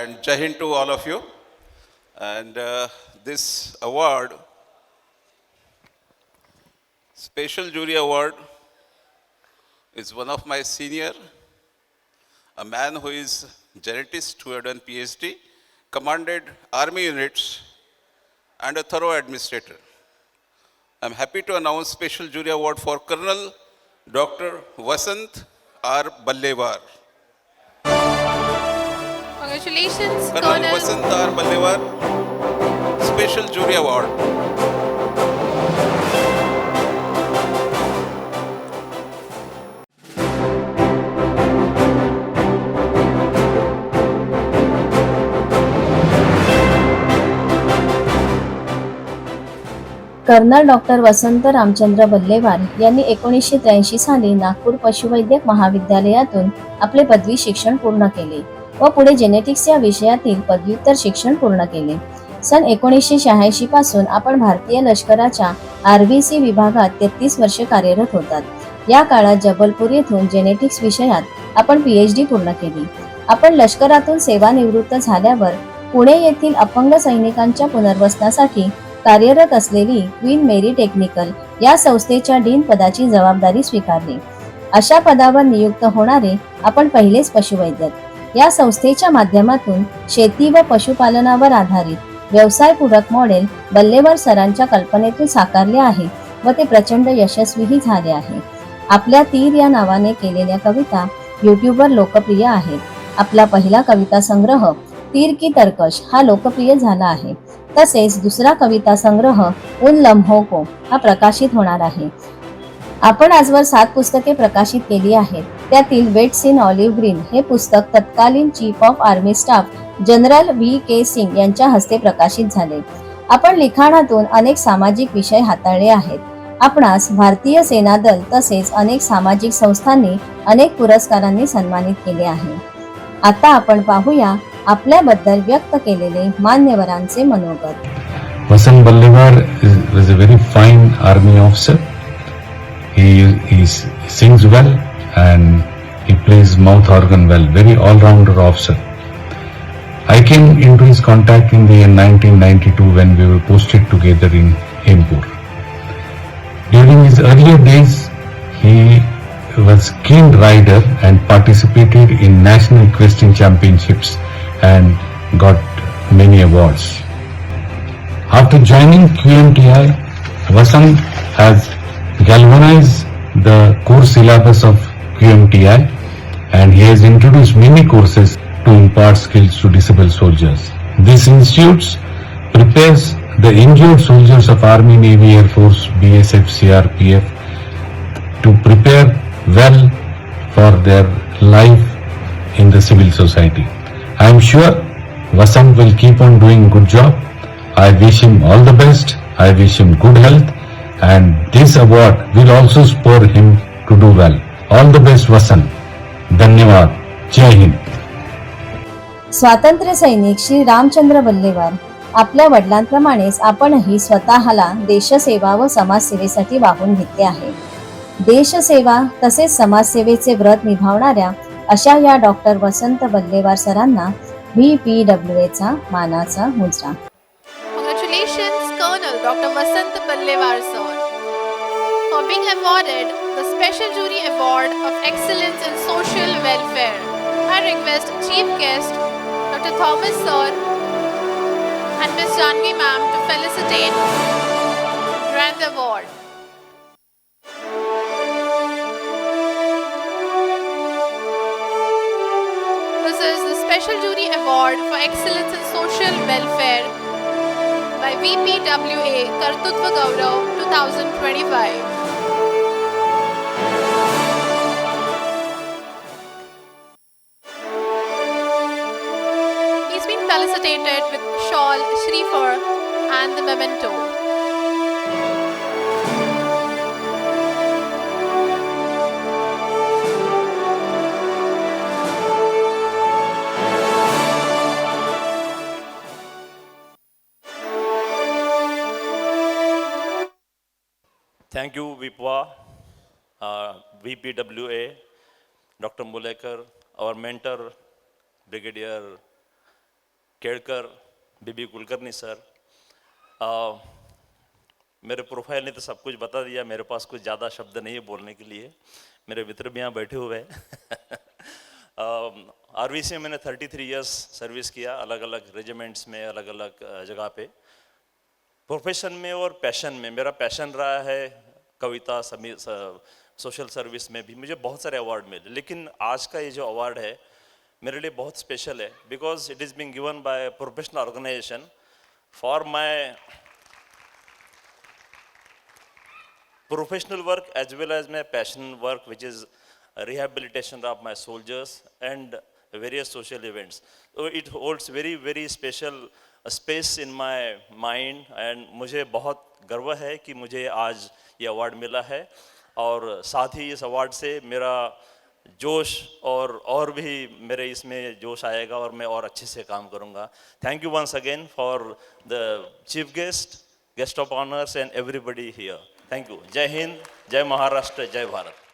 and Jai Hind to all of you. And this award, Special Jury Award, is one of my senior, a man who is genetist who had done PhD, commanded army units, and a thorough administrator. I'm happy to announce Special Jury Award for Colonel Dr. Vasant R. Ballevar. Congratulations, Colonel Colonel. Vasant R. Ballevar, Special Jury Award. Colonel doctor Vasant Ramchandra Ballewar यांनी 1983 साली नागपूर पशुवैद्यक महाविद्यालयातून आपले पदवी शिक्षण पूर्ण केले व पुढे जेनेटिक्स या विषयातील पदव्युत्तर शिक्षण पूर्ण केले. सन 1986 पासून आपण भारतीय लष्कराच्या RVC विभागात 33 वर्षे कार्यरत होतात. या काळात जबलपूर येथून जेनेटिक्स विषयात आपण PhD पूर्ण केली. आपण लष्करातून सेवानिवृत्त झाल्यावर पुणे येथील अपंग सैनिकांच्या पुनर्वसनासाठी कार्यरत असलेली क्वीन मेरी टेक्निकल या संस्थेच्या डीन पदाची जबाबदारी स्वीकारली. अशा पदावर नियुक्त होणारे आपण पहिलेच पशुवैद्यक. या संस्थेच्या माध्यमातून शेती व पशुपालनावर आधारित व्यवसायपूरक मॉडेल बल्लेवार सरांच्या कल्पनेतून साकारले आहे व ते प्रचंड यशस्वीही झाले आहे. आपल्या तीर या नावाने केलेल्या कविता यूट्यूबवर लोकप्रिय आहेत. आपला पहिला कविता संग्रह तीर की तरकश हा लोकप्रिय झाला आहे. तसेच दुसरा कविता संग्रह उन लम्हों को हा प्रकाशित होणार आहे. आपण आजवर 7 पुस्तके प्रकाशित केली आहेत. त्यातील वेट्स इन ऑलिव्ह ग्रीन हे पुस्तक तत्कालीन chief of army staff general VK सिंग यांच्या हस्ते प्रकाशित झाले. आपण लिखाणातून अनेक सामाजिक विषय हाताळले आहेत. आपणास भारतीय सेना दल तसेच अनेक सामाजिक संस्थांनी अनेक पुरस्कारांनी सन्मानित केले आहे. आता आपण पाहूया आपल्याबद्दल व्यक्त केलेले मान्यवरांचे मनोगत. Vasant Ballevar was a very fine army officer. He sings well and he plays mouth organ well. Very all-rounder officer. I came into his contact in the year 1992 when we were posted together in Hempur. During his earlier days, he was keen rider and participated in national equestrian championships and got many awards. After joining QMTI, Vasant has galvanized the core syllabus of QMTI and he has introduced many courses to impart skills to disabled soldiers. This institute prepares the injured soldiers of Army, Navy, Air Force, BSF, CRPF to prepare well for their life in the civil society. I am sure Vasant will keep on doing good job. I wish him all the best. I wish him good health and this award will also spur him to do well. All the best Vasant. धन्यवाद. जय हिंद. स्वातंत्र्य सैनिक श्री रामचंद्र बल्लेवार आपल्या वडिलांप्रमाणेच आपणही स्वतःला देशसेवा व समाजसेवेसाठी वाहून घेतले आहे. देशसेवा तसेच समाजसेवेचे व्रत निभावणाऱ्या अशा या डॉक्टर वसंत बल्लेवार सरांना VPWA चा मानाचा मुजरा. Congratulations, Colonel Dr. Vasant Ballevar sir, for being awarded the Special Jury Award of Excellence in Social Welfare. I request Chief Guest Dr. Thomas sir and Ms. Janvi ma'am to felicitate grant the award. This is the Special Jury Award for Excellence in Social Welfare by VPWA Kartutva Gaurav 2025. He's been felicitated with shawl, Shreefar and the memento. Thank you, VPWA, VPWA, Dr. Mulekar, our mentor, Brigadier Kedkar, B B Kulkarni sir. मेरे profile ने तो सब कुछ बता दिया, मेरे पास कुछ ज़्यादा शब्द नहीं है बोलने के लिए। मेरे मित्र भी यहाँ बैठे हुए हैं। आरवीसी में मैंने 33 इयर्स सर्विस किया, अलग अलग रेजिमेंट्स में, अलग अलग जगह पे। प्रोफेशन में और पैशन में, मेरा पैशन रहा है कविता, सोशल सर्विस में भी मुझे बहुत सारे अवार्ड मिले, लेकिन आज का ये जो अवार्ड है मेरे लिए बहुत स्पेशल है, because it is being given by professional organisation for my professional work as well as my passion work, which is rehabilitation of my soldiers and various social events. So it holds very very special space in my mind, and मुझे बहुत गर्व है कि मुझे आज ये award मिला है, और साथ ही इस अवार्ड से मेरा जोश और भी मेरे इसमें जोश आएगा और मैं और अच्छे से काम करूँगा। Thank you once again for the chief guest of honours and everybody here. Thank you. जय हिंद, जय महाराष्ट्र, जय भारत।